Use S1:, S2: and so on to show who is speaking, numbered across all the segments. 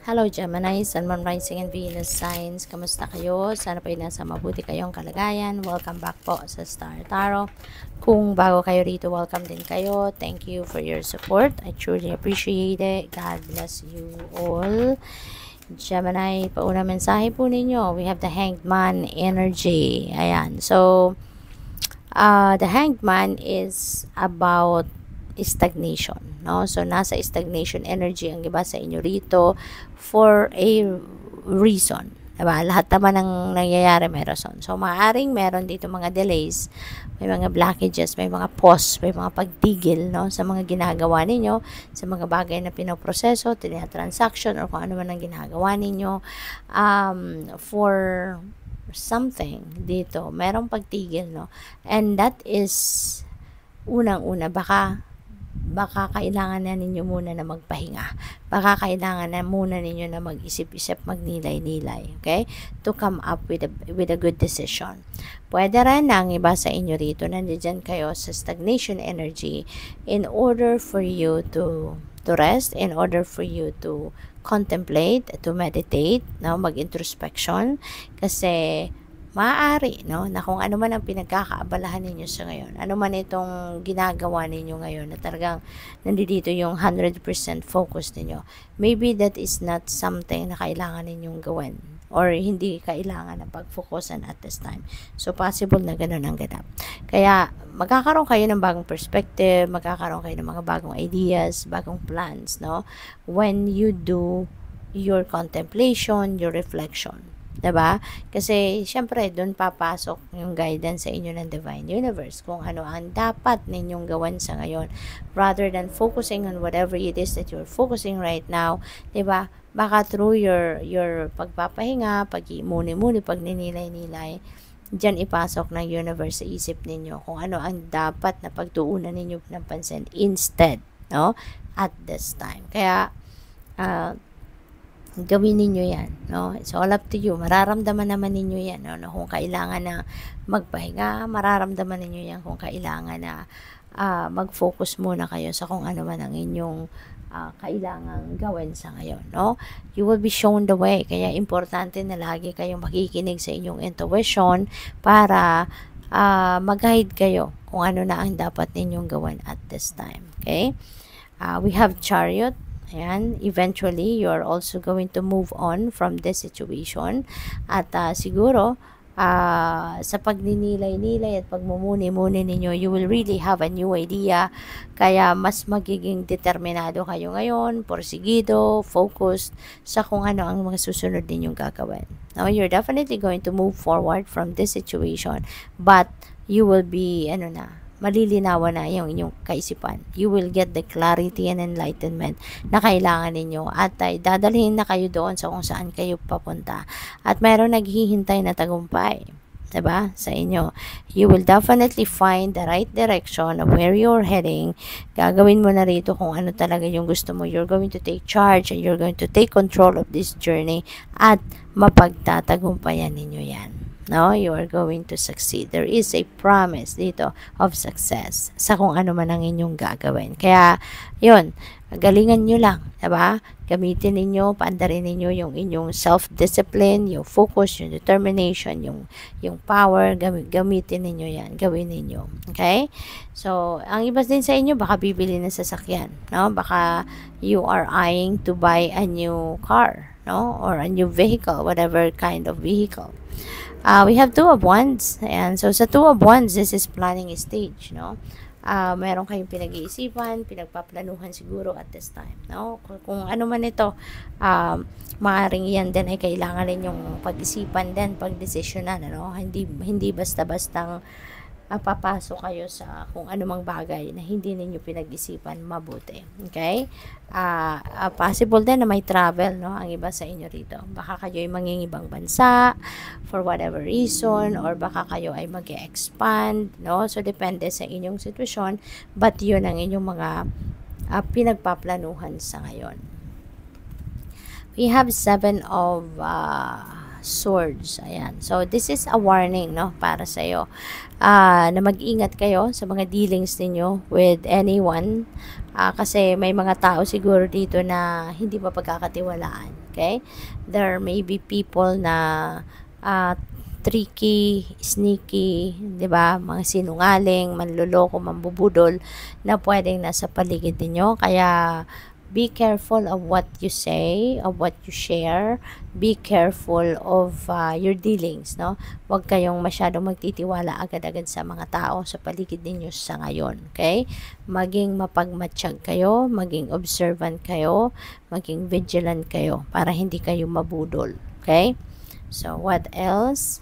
S1: Hello Gemini, Sun, Moon, Rising, and Venus signs. Kamusta kayo? Sana po ay nasa mabuti kayong kalagayan. Welcome back po sa Star Tarot. Kung bago kayo rito, welcome din kayo. Thank you for your support. I truly appreciate it. God bless you all. Gemini, pauna mensahe po ninyo. We have the Hanged Man energy. Ayan. So, the Hanged Man is about stagnation, no? So nasa stagnation energy ang iba sa inyo rito for a reason, diba? Lahat naman ng nangyayari may rason. So maaring meron dito mga delays, may mga blockages, may mga pause, may mga pagtigil, no, sa mga ginagawa ninyo, sa mga bagay na pinoproseso, transaction or kung ano man ang ginagawa ninyo, for something dito merong pagtigil, no? And that is unang-una, baka kailangan na ninyo muna na magpahinga. Baka kailangan na muna ninyo na mag-isip-isip, magnilay-nilay, okay? To come up with a good decision. Pwede rin na ang iba sa inyo rito, nandiyan kayo sa stagnation energy in order for you to rest, in order for you to contemplate, to meditate, no? Mag-introspection, kasi maaari, no, na kung ano man ang pinagkakaabalahan ninyo sa ngayon, ano man itong ginagawa ninyo ngayon na talagang nandito yung 100% focus ninyo, maybe that is not something na kailangan ninyong gawin or hindi kailangan na pag-focusan at this time. So, possible na ganun ang ganap. Kaya, magkakaroon kayo ng bagong perspective, magkakaroon kayo ng mga bagong ideas, bagong plans, no, when you do your contemplation, your reflection. Diba? Kasi, syempre, doon papasok yung guidance sa inyo ng Divine Universe, kung ano ang dapat ninyong gawin sa ngayon. Rather than focusing on whatever it is that you're focusing right now, diba? Baka through your pagpapahinga, pag-iimuni-muni, pagninilay-nilay, dyan ipasok ng universe sa isip ninyo kung ano ang dapat na pagtuunan ninyo ng pansin instead, no? At this time. Kaya, gawin ninyo yan, no? It's all up to you. Mararamdaman naman ninyo yan, no? Kung kailangan na magpahinga, mararamdaman ninyo yan kung kailangan na mag-focus muna kayo sa kung ano man ang inyong kailangang gawin sa ngayon, no? You will be shown the way. Kaya importante na lagi kayong makikinig sa inyong intuition para mag-guide kayo kung ano na ang dapat ninyong gawin at this time, okay? We have Chariot. Ayan, eventually, you're also going to move on from this situation. At siguro, sa pagninilay-nilay at pagmumuni-muni ninyo, you will really have a new idea. Kaya, mas magiging determinado kayo ngayon, porsigido, focused sa kung ano ang mga susunod ninyong gagawin. Now, you're definitely going to move forward from this situation. But, you will be, malilinawan na yung inyong kaisipan. You will get the clarity and enlightenment na kailangan ninyo at dadalhin na kayo doon sa kung saan kayo papunta. At mayroon naghihintay na tagumpay, diba, sa inyo. You will definitely find the right direction of where you're heading. Gagawin mo na rito kung ano talaga yung gusto mo. You're going to take charge and you're going to take control of this journey at mapagtatagumpayan ninyo yan. No, you are going to succeed. There is a promise dito of success sa kung ano man ang inyong gagawin. Kaya, yun, galingan nyo lang, diba? Gamitin ninyo, paandarin ninyo yung inyong self-discipline, yung focus, yung determination, yung power, gamitin ninyo yan, gawin ninyo. Okay? So, ang iba din sa inyo, baka bibili ng sasakyan, no? Baka you are eyeing to buy a new car, no? Or a new vehicle, whatever kind of vehicle. We have Two of Wands. And so, sa Two of Wands, this is planning stage, no? Meron kayong pinag-iisipan, pinagpaplanuhan siguro at this time, no? Kung ano man ito, maaaring yan din ay kailangan rin yung pag-isipan din, pag-desisyonan, no? Hindi basta-bastang papasok kayo sa kung anumang bagay na hindi ninyo pinag-isipan mabuti. Okay? Possible din na may travel, no? Ang iba sa inyo rito. Baka kayo ay mangingibang bansa for whatever reason, or baka kayo ay mag-expand, no? So, depende sa inyong sitwasyon, but yun ang inyong mga pinagpaplanuhan sa ngayon. We have Seven of Swords. Ayan. So, this is a warning, no, para sa'yo. Na mag-ingat kayo sa mga dealings ninyo with anyone. Kasi may mga tao siguro dito na hindi pa pagkakatiwalaan. Okay? There may be people na tricky, sneaky, 'di ba? Mga sinungaling, manloloko, mambubudol na pwedeng nasa paligid ninyo. Kaya be careful of what you say, of what you share. Be careful of your dealings, no? Huwag kayong masyadong magtitiwala agad-agad sa mga tao sa paligid ninyo sa ngayon, okay? Maging mapagmatsyag kayo, maging observant kayo, maging vigilant kayo para hindi kayo mabudol, okay? So, what else?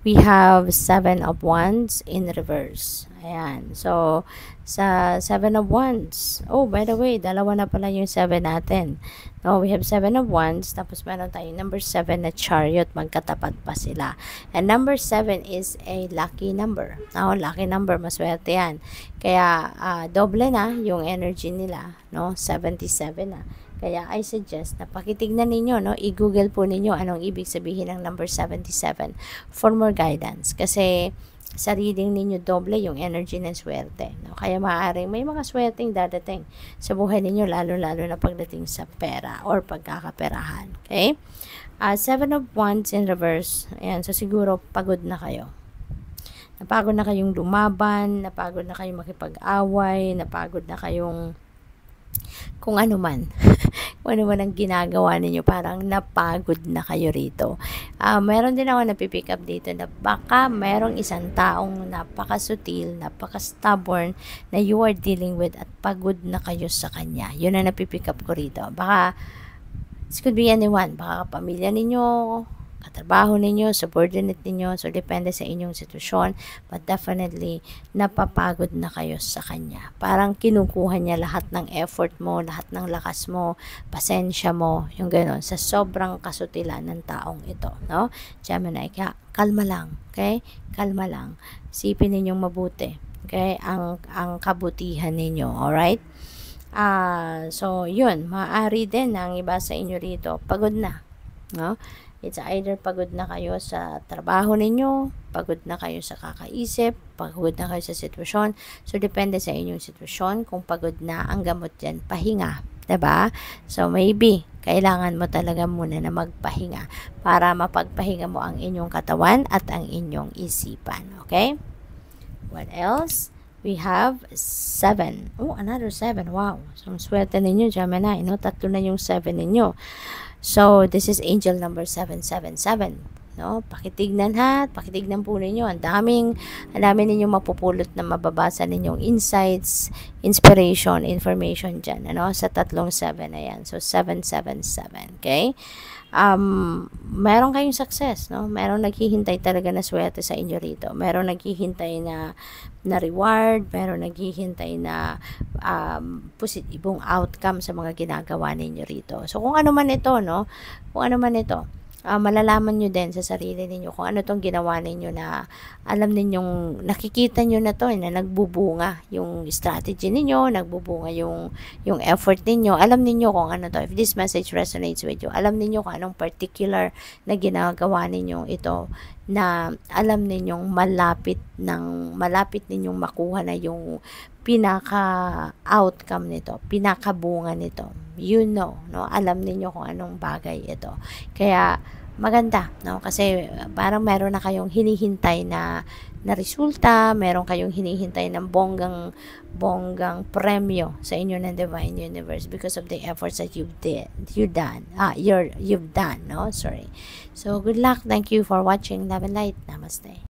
S1: We have 7 of Wands in reverse. Ayan. So, sa 7 of Wands, oh, by the way, dalawa na pala yung 7 natin. No, we have 7 of Wands, tapos meron tayong number 7 na Chariot, magkatapat pa sila. And number 7 is a lucky number. No, lucky number, maswerte yan. Kaya, doble na yung energy nila, no, 77 na. Kaya I suggest na pakitignan ninyo, no? I-google po ninyo anong ibig sabihin ng number 77 for more guidance. Kasi sa reading ninyo doble yung energy ng swerte, no? Kaya maaaring may mga swerteng dadating sa buhay ninyo, lalo-lalo na pagdating sa pera or pagkakaperahan. Okay? 7 of Wands in reverse. Ayan, so siguro pagod na kayo. Napagod na kayong lumaban, napagod na kayong makipag-away, napagod na kayong kung ano man. Kung ano man ang ginagawa ninyo, parang napagod na kayo rito. Meron din ako napipick up dito na baka merong isang taong napaka-sutil, napaka-stubborn na you are dealing with at pagod na kayo sa kanya. Yun ang napipick up ko rito. Baka, this could be anyone. Baka kapamilya ninyo, katrabaho ninyo, subordinate ninyo, so depende sa inyong sitwasyon, but definitely napapagod na kayo sa kanya. Parang kinukuha niya lahat ng effort mo, lahat ng lakas mo, pasensya mo, yung gano'n, sa sobrang kasutilan ng taong ito, no? Gemini, kaya kalma lang, okay? Kalma lang. Isipin ninyong mabuti, okay? Ang kabutihan ninyo, alright? So, yun, maaari din ang iba sa inyo rito, pagod na, no? It's either pagod na kayo sa trabaho ninyo, pagod na kayo sa kakaisip, pagod na kayo sa sitwasyon. So, depende sa inyong sitwasyon. Kung pagod na, ang gamot dyan, pahinga. Diba? So, maybe, kailangan mo talaga muna na magpahinga para mapagpahinga mo ang inyong katawan at ang inyong isipan. Okay? What else? We have 7. Oh, another 7. Wow. So, swerte ninyo, Gemini. No? 3 na yung 7 ninyo. So, this is angel number 777. No? Pakitignan ha. Pakitignan po ninyo. Ang dami ninyong mapupulot na mababasa ninyong insights, inspiration, information dyan. Ano? Sa 3 7 na yan. So, 777. Okay? Meron kayong success, no? Meron naghihintay talaga na swerte sa inyo rito. Meron naghihintay na reward, meron naghihintay na positibong outcome sa mga ginagawa ninyo rito. So, kung ano man ito, no? Kung ano man ito, malalaman nyo din sa sarili ninyo kung ano tong ginawa ninyo na alam ninyong, nakikita nyo na to, na nagbubunga yung strategy ninyo, nagbubunga yung effort ninyo. Alam ninyo kung ano to. If this message resonates with you, alam ninyo kung anong particular na ginagawa ninyo ito, na alam ninyong malapit ninyong makuha na yung pinaka-outcome nito, pinakabunga nito. You know, no? Alam ninyo kung anong bagay ito. Kaya, maganda, no? Kasi, parang meron na kayong hinihintay na resulta, meron kayong hinihintay ng bonggang premyo sa inyo ng Divine Universe because of the efforts that you've done, no? Sorry. So, good luck. Thank you for watching. Love and light. Namaste.